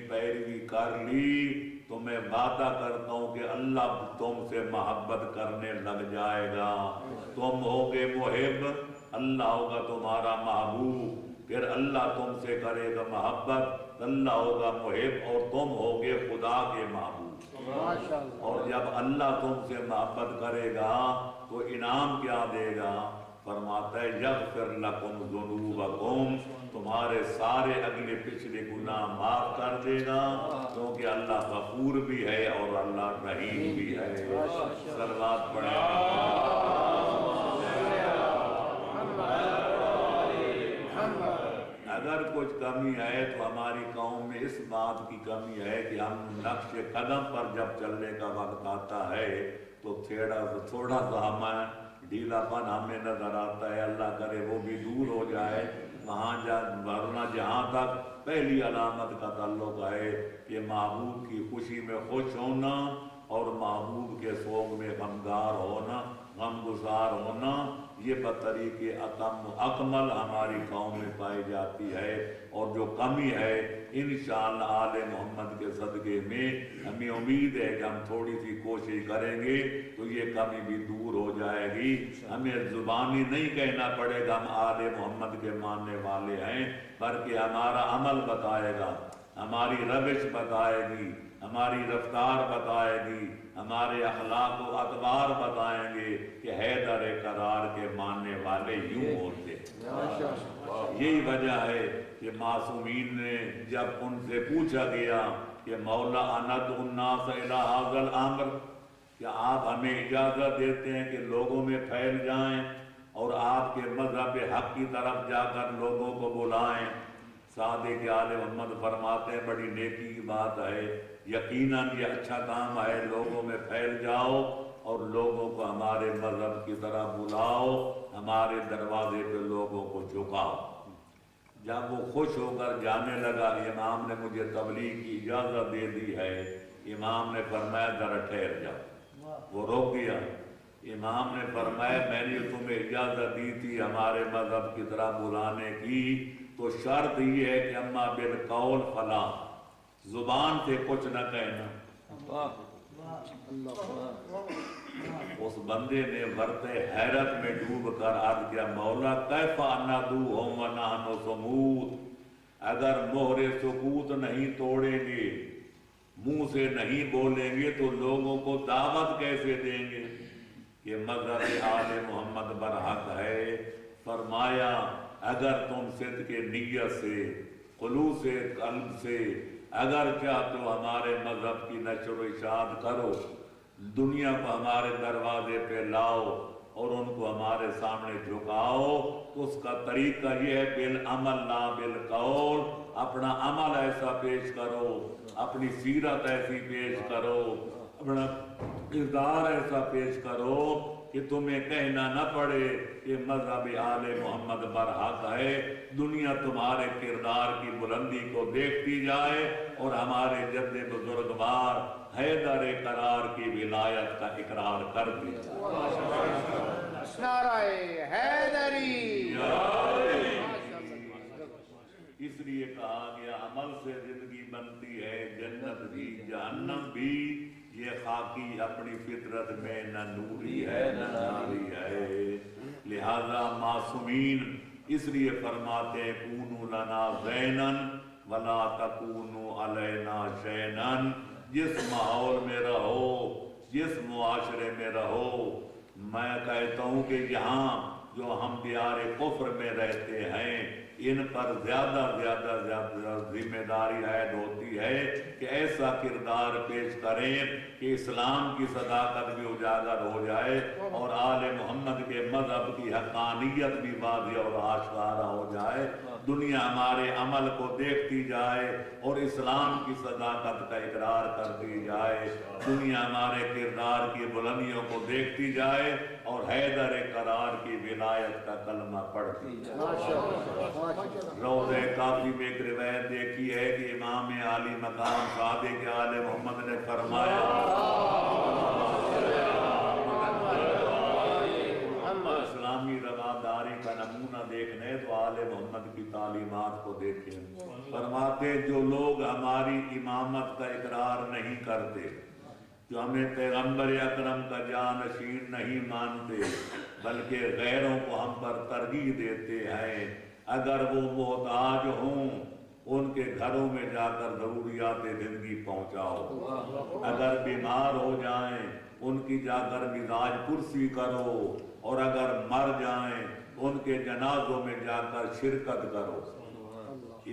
پیروی کر لی تو میں وعدہ کرتا ہوں کہ اللہ تم سے محبت کرنے لگ جائے گا. تم ہوگے محب، اللہ ہوگا تمہارا محبوب، پھر اللہ تم سے کرے گا محبت، اللہ ہوگا محب اور تم ہوگے خدا کے محبوب. اور جب اللہ تم سے محبت کرے گا تو انعام کیا دے گا؟ فرماتا ہے یغفر لکم ذنوبکم، تمہارے سارے اگلے پچھلے گناہ معاف کر دے گا، کیونکہ اللہ غفور بھی ہے اور اللہ رحیم بھی ہے. صلوات پڑھیں. اگر کچھ کمی ہے تو ہماری قوم میں اس بات کی کمی ہے کہ ہم نقش قدم پر جب چلنے کا وقت آتا ہے تو تھوڑا سا ہمیں ڈھیلا پن ہمیں نظر آتا ہے. اللہ کرے وہ بھی دور ہو جائے. ورنہ جہاں تک پہلی علامت کا تعلق ہے کہ محبوب کی خوشی میں خوش ہونا اور محبوب کے سوگ میں غمگار ہونا، غمگسار ہونا، یہ بطریق اکمل ہماری قوم میں پائی جاتی ہے. اور جو کمی ہے انشاءاللہ آل محمد کے صدقے میں ہمیں امید ہے کہ ہم تھوڑی سی کوشش کریں گے تو یہ کمی بھی دور ہو جائے گی. ہمیں زبانی نہیں کہنا پڑے گا ہم آل محمد کے ماننے والے ہیں، بلکہ ہمارا عمل بتائے گا، ہماری روش بتائے گی، ہماری رفتار بتائے گی، ہمارے اخلاق و اطوار بتائیں گے کہ حیدر قرار کے ماننے والے یوں ہوتے. یہی وجہ ہے کہ معصومین نے جب ان سے پوچھا گیا کہ مولا اندعو الناس الی ھذا الامر، کیا آپ ہمیں اجازت دیتے ہیں کہ لوگوں میں پھیل جائیں اور آپ کے مذہب حق کی طرف جا کر لوگوں کو بلائیں؟ صادق آل محمد فرماتے ہیں بڑی نیکی کی بات ہے، یقیناً یہ اچھا کام ہے، لوگوں میں پھیل جاؤ اور لوگوں کو ہمارے مذہب کی طرف بلاؤ، ہمارے دروازے پہ لوگوں کو جھکاؤ. جب وہ خوش ہو کر جانے لگا، امام نے مجھے تبلیغ کی اجازت دے دی ہے، امام نے فرمایا ذرا ٹھہر جاؤ. وہ رک گیا. امام نے فرمایا میں نے تمہیں اجازت دی تھی ہمارے مذہب کی طرف بلانے کی، تو شرط یہ ہے کہ اما بالقول فلا، زبان سے کچھ نہ کہنا. اس بندے نے ورتے حیرت میں ڈوب کر عرض کیا مولا کیف ندعوہم ونحن صمود، اگر مہر سکوت نہیں توڑیں گے، منہ سے نہیں بولیں گے تو لوگوں کو دعوت کیسے دیں گے کہ مذہب آل محمد برحق ہے؟ فرمایا اگر تم صدق نیت سے، خلوص قلب سے اگر چاہتے ہو ہمارے مذہب کی نشر و اشاعت کرو، دنیا کو ہمارے دروازے پہ لاؤ اور ان کو ہمارے سامنے جھکاؤ، تو اس کا طریقہ یہ ہے بالعمل لا بالقول. اپنا عمل ایسا پیش کرو، اپنی سیرت ایسی پیش کرو، اپنا کردار ایسا پیش کرو کہ تمہیں کہنا نہ پڑے کہ مذہب آل محمد برحق ہے. دنیا تمہارے کردار کی بلندی کو دیکھتی جائے اور ہمارے جد بزرگوار حیدر قرار کی ولایت کا اقرار کرتی جائے. نعرہ حیدری. اس لیے کہا گیا عمل سے زندگی بنتی ہے، جنت بھی جہنم بھی. یہ خاکی اپنی فطرت میں نہ نوری ہے نہ ناری ہے. لہذا معصومین اس لیے فرماتے ہیں کونوا لنا زینا ولا تکونوا علینا شینا. جس ماحول میں رہو، جس معاشرے میں رہو، میں کہتا ہوں کہ یہاں جو ہم دیار کفر میں رہتے ہیں ان پر زیادہ ذمہ داری عائد ہوتی ہے کہ ایسا کردار پیش کریں کہ اسلام کی صداقت بھی اجاگر ہو جائے اور آل محمد کے مذہب کی حقانیت بھی واضح اور آشکارا ہو جائے. دنیا ہمارے عمل کو دیکھتی جائے اور اسلام کی صداقت کا اقرار کرتی جائے. دنیا ہمارے کردار کی بلندیوں کو دیکھتی جائے اور حیدر قرار کی ولایت کا کلمہ پڑھتی جائے. روضہ کافی میں ایک روایت دیکھی ہے کہ امام عالی مقام صادق آل محمد نے فرمایا اسلامی رواداری کا نمونہ دیکھنا ہے تو آل محمد کی تعلیمات کو دیکھیں. فرماتے جو لوگ ہماری امامت کا اقرار نہیں کرتے, جو ہمیں پیغمبر اکرم کا جانشین نہیں مانتے بلکہ غیروں کو ہم پر ترجیح دیتے ہیں, اگر وہ محتاج ہوں ان کے گھروں میں جا کر ضروریات زندگی پہنچاؤ, اگر بیمار ہو جائیں ان کی جا کر مزاج پرسی کرو, اور اگر مر جائیں ان کے جنازوں میں جا کر شرکت کرو.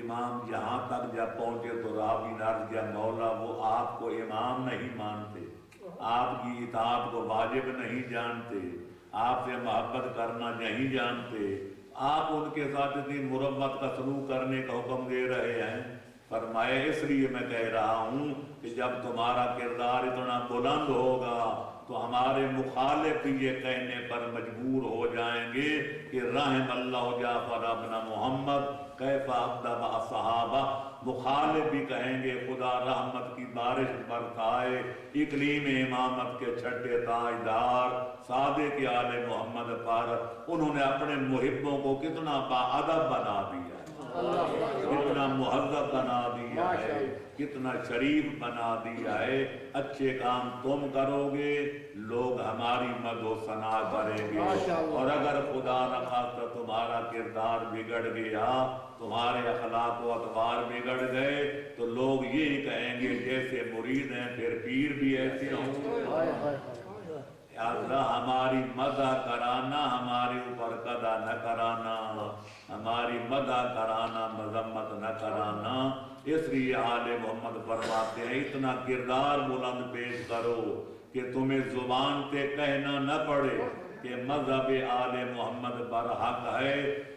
امام یہاں تک جب پہنچے تو راوی نے عرض کیا مولا وہ آپ کو امام نہیں مانتے, آپ کی اطاعت کو واجب نہیں جانتے, آپ سے محبت کرنا نہیں جانتے, آپ ان کے ساتھ اتنی مرمت کا سلوک کرنے کا حکم دے رہے ہیں. فرمایا اس لیے میں کہہ رہا ہوں کہ جب تمہارا کردار اتنا بلند ہوگا تو ہمارے مخالف یہ کہنے پر مجبور ہو جائیں گے کہ رحم اللہ جعفر ابن محمد کیف عبد مع صحابہ. مخالف بھی کہیں گے خدا رحمت کی بارش برسائے اقلیم امامت کے چھٹے تاجدار صادق آل محمد پر. انہوں نے اپنے محبوں کو کتنا باادب بنا دیا, کتنا مہذب بنا دیا ہے, کتنا شریف بنا دیا ہے. اچھے کام تم کرو گے لوگ ہماری مدح و ثنا کریں گے, اور اگر خدا نخواستہ تمہارا کردار بگڑ گیا, تمہارے اخلاق و اطوار بگڑ گئے تو لوگ یہی کہیں گے جیسے مرید ہیں پھر پیر بھی ایسے ہوں. یا اللہ ہماری مدح کرانا, ہمارے اوپر قضا نہ کرانا, ہماری مدح کرانا مذمت نہ کرانا. اس لیے آل محمد فرماتے ہیں اتنا کردار بلند پیش کرو کہ تمہیں زبان سے کہنا نہ پڑے کہ مذہب آل محمد برحق ہے.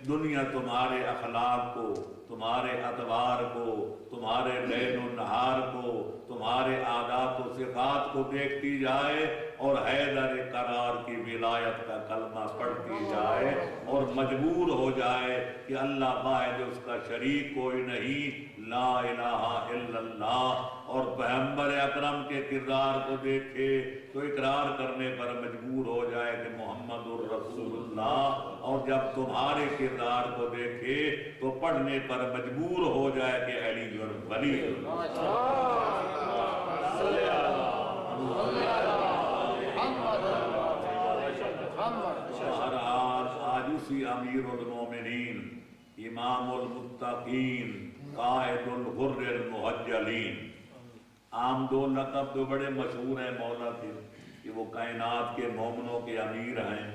دنیا تمہارے اخلاق کو, تمہارے اطوار کو, تمہارے لیل و نہار کو, تمہارے عادات و صفات کو دیکھتی جائے اور حیدر قرار کی ولایت کا کلمہ پڑھتی جائے اور مجبور ہو جائے کہ اللہ واحد اس کا شریک کوئی نہیں, لا الہ الا اللہ, اور پیغمبر اکرم کے کردار کو دیکھے تو اقرار کرنے پر مجبور ہو جائے کہ محمد الرسول اللہ, اور جب تمہارے کردار کو دیکھے تو پڑھنے پر مجبور ہو جائے کہ علی ولی. آج اسی امیر المومنین امام المتقین قائد الغر المحجلین, عام دو لقب تو بڑے مشہور ہیں مولا کے کہ وہ کائنات کے مومنوں کے امیر ہیں.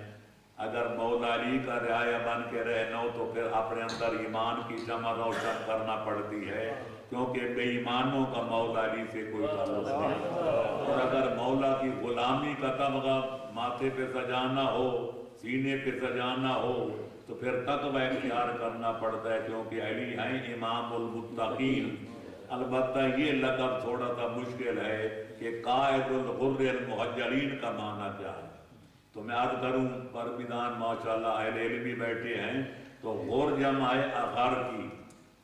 اگر مولا علی کا رعایا بن کے رہنا ہو تو پھر اپنے اندر ایمان کی شمع روشن کرنا پڑتی ہے, کیونکہ بے ایمانوں کا مولا علی سے کوئی تعلق نہیں. اور اگر مولا کی غلامی کا تمغہ ماتھے پہ سجانا ہو, سینے پہ سجانا ہو تو پھر تقوی اختیار کرنا پڑتا ہے, کیونکہ علی ہیں امام المتقین. البتہ یہ لقب تھوڑا سا مشکل ہے کہ قائد الغر المحجلین کا معنی کیا ہے. تو میں عرض کروں پربیدان ماشاءاللہ اہل علم بھی بیٹھے ہیں, تو غور جمع ہے اغر کی,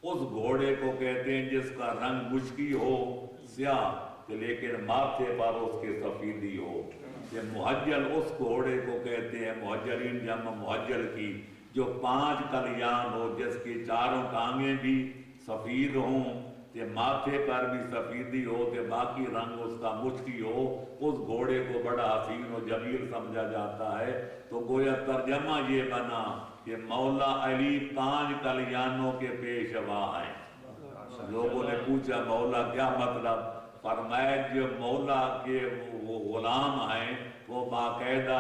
اس گھوڑے کو کہتے ہیں جس کا رنگ مشکی ہو سیاہ لیکن ماتھے پر اس کے سفیدی ہو. یہ محجل اس گھوڑے کو کہتے ہیں, محجلین جمع محجل کی, جو 5 کلیان ہو, جس کی 4 ٹانگیں بھی سفید ہوں, کہ ماتھے پر بھی سفیدی ہو, کہ باقی رنگ اس کا مشکی ہو. اس گھوڑے کو بڑا حسین و جمیل سمجھا جاتا ہے. تو گویا ترجمہ یہ بنا کہ مولا علی 5 کلیانوں کے پیشوا ہیں. لوگوں نے پوچھا مولا کیا مطلب؟ فرمایا جو مولا کے وہ غلام ہیں وہ باقاعدہ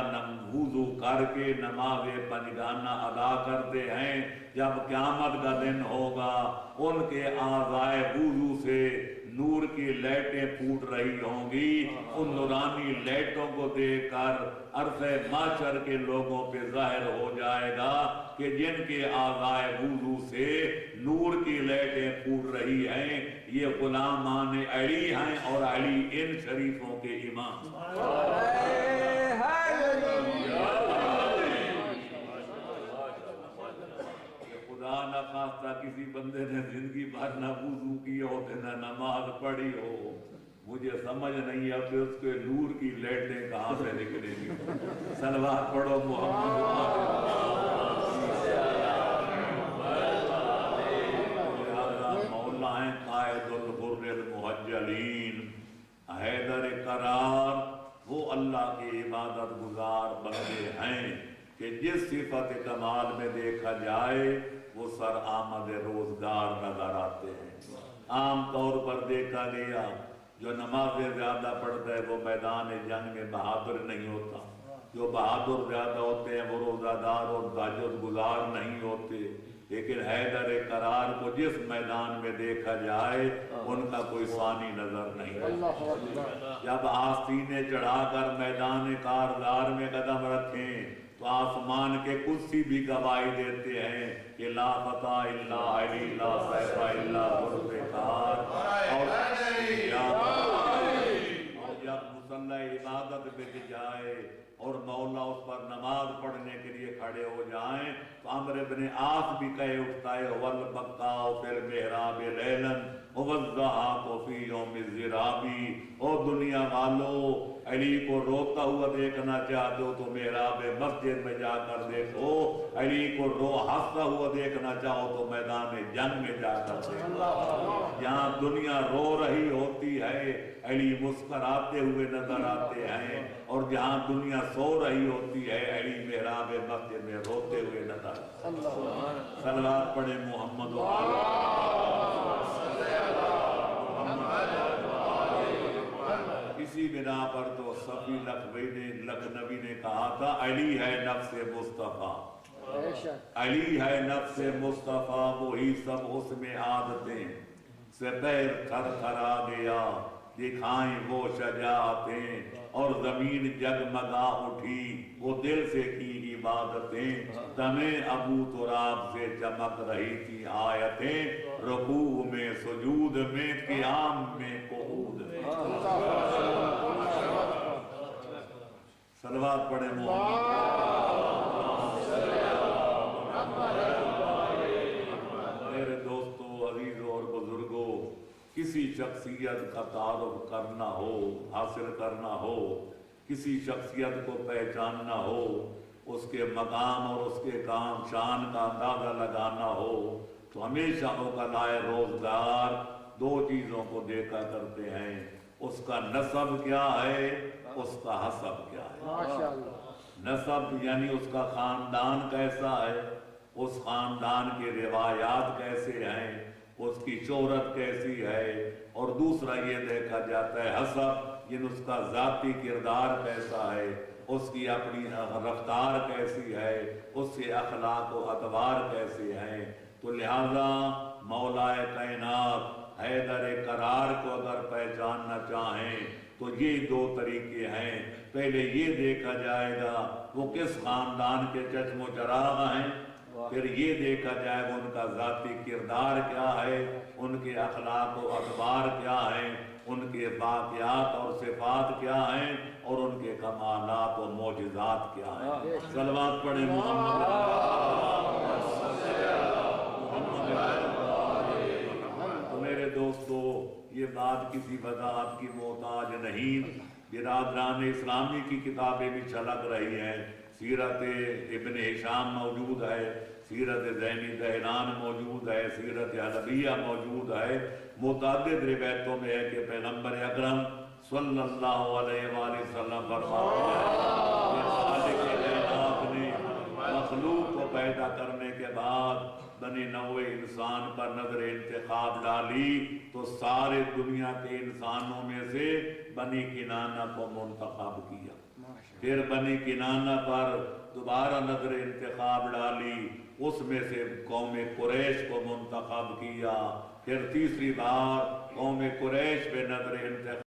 وضو کر کے نماز پنجگانہ ادا کرتے ہیں. جب قیامت کا دن ہوگا ان کے اعضائے وضو سے نور کی لائٹیں پھوٹ رہی ہوں گی. ان نورانی لائٹوں کو دیکھ کر عرصہ معاشر کے لوگوں پہ ظاہر ہو جائے گا کہ جن کے اعضائے وضو سے نور کی لائٹیں پھوٹ رہی ہیں یہ غلامان علی ہیں, اور علی ان شریفوں کے امام. خدا نہ خواستہ کسی بندے نے زندگی بھر نہ وضو کی ہو نہ نماز پڑھی ہو, مجھے سمجھ نہیں اب اس کے نور کی لائٹیں کہاں سے نکلیں گی. صلوات پڑھو محمد. المحجلین، حیدر قرار وہ اللہ کے عبادت گزار بندے ہیں کہ جس صفت کمال میں دیکھا جائے وہ سر آمد روزگار نظر آتے ہیں۔ عام طور پر دیکھا گیا جو نمازیں زیادہ پڑھتا ہے وہ میدان جنگ میں بہادر نہیں ہوتا، جو بہادر زیادہ ہوتے ہیں وہ روزہ دار اور تہجد گزار نہیں ہوتے، لیکن حیدر قرار کو جس میدان میں دیکھا جائے ان کا کوئی ثانی نظر نہیں آتا۔ جب آستینے چڑھا کر میدان کارزار میں قدم رکھیں تو آسمان کے کرسی بھی گواہی دیتے ہیں کہ لا فتح الا علی لا سیف الا ذوالفقار، اور جب مصلی عبادت پہ جائے اور مولا اس پر نماز پڑھنے کے لیے کھڑے ہو جائیں تو عمرو بن عاص بھی کہے اٹھتا ہے والبکاء فی المحراب لیلا والضحاک فی یوم الزرابی، او دنیا والو علی کو روتا ہوا دیکھنا چاہتے ہو تو محراب مسجد میں جا کر دیکھو، علی کو ہنستا ہوا دیکھنا چاہو تو میدان جنگ میں جا کر دیکھو۔ جہاں دنیا رو رہی ہوتی ہے علی مسکراتے ہوئے نظر آتے ہیں، اور جہاں دنیا سو رہی ہوتی ہے علی محراب مسجد میں روتے ہوئے نظر آتے ہیں۔ صلوات پڑھے محمد و اسی بنا پر تو صفی لکھنوی نے کہا تھا علی ہے نفس مصطفیٰ، علی ہے نفس مصطفیٰ، وہی سب اس میں عادتیں، سے پیر تھر تھر آ گیا دکھائیں وہ شجاعتیں، اور زمین جگمگا اٹھی وہ دل سے کی عبادتیں، تمہیں ابو تراب سے چمک رہی تھی آیتیں، رکوع میں سجود میں قیام میں قعود میں۔ صلوات پڑھے محمد۔ میرے دوستو، عزیزوں اور بزرگوں، کسی شخصیت کا تعارف کرنا ہو، حاصل کرنا ہو، کسی شخصیت کو پہچاننا ہو، اس کے مقام اور اس کے کام شان کا اندازہ لگانا ہو تو ہمیشہ عقلائے روزگار دو چیزوں کو دیکھا کرتے ہیں، اس کا نسب کیا ہے، اس کا حسب کیا ہے۔ نسب یعنی اس کا خاندان کیسا ہے، اس خاندان کے روایات کیسے ہیں، اس کی شہرت کیسی ہے، اور دوسرا یہ دیکھا جاتا ہے حسب، یعنی اس کا ذاتی کردار کیسا ہے، اس کی اپنی رفتار کیسی ہے، اس کے اخلاق و ادوار کیسے ہیں۔ تو لہذا مولا کائنات حیدر قرار کو اگر پہچاننا چاہیں تو یہ دو طریقے ہیں، پہلے یہ دیکھا جائے گا وہ کس خاندان کے چشم و چراغ ہیں، پھر یہ دیکھا جائے گا ان کا ذاتی کردار کیا ہے، ان کے اخلاق و ادوار کیا ہیں، ان کے باقیات اور صفات کیا ہیں، اور ان کے کمالات و معجزات کیا ہیں۔ صلوات پڑھیں تو میرے دوستو، یہ بات کسی وضاحت کی محتاج نہیں، برادران اسلامی کی کتابیں بھی چھلک رہی ہیں، سیرت ابن ہشام موجود ہے، سیرت زینی دہلان موجود ہے، سیرت حلبیہ موجود ہے، متعدد روایتوں میں ہے کہ پیغمبر اکرم صلی اللہ علیہ وآلہ وسلم فرماتے ہیں کہ خالق کائنات نے مخلوق کو پیدا کرنے کے بعد بنی نوع انسان پر نظر انتخاب ڈالی تو سارے دنیا کے انسانوں میں سے بنی کنانہ کو منتخب کیا، پھر بنی کنانہ پر دوبارہ نظر انتخاب ڈالی، اس میں سے قوم قریش کو منتخب کیا، پھر تیسری بار قوم قریش پہ نظر انتخاب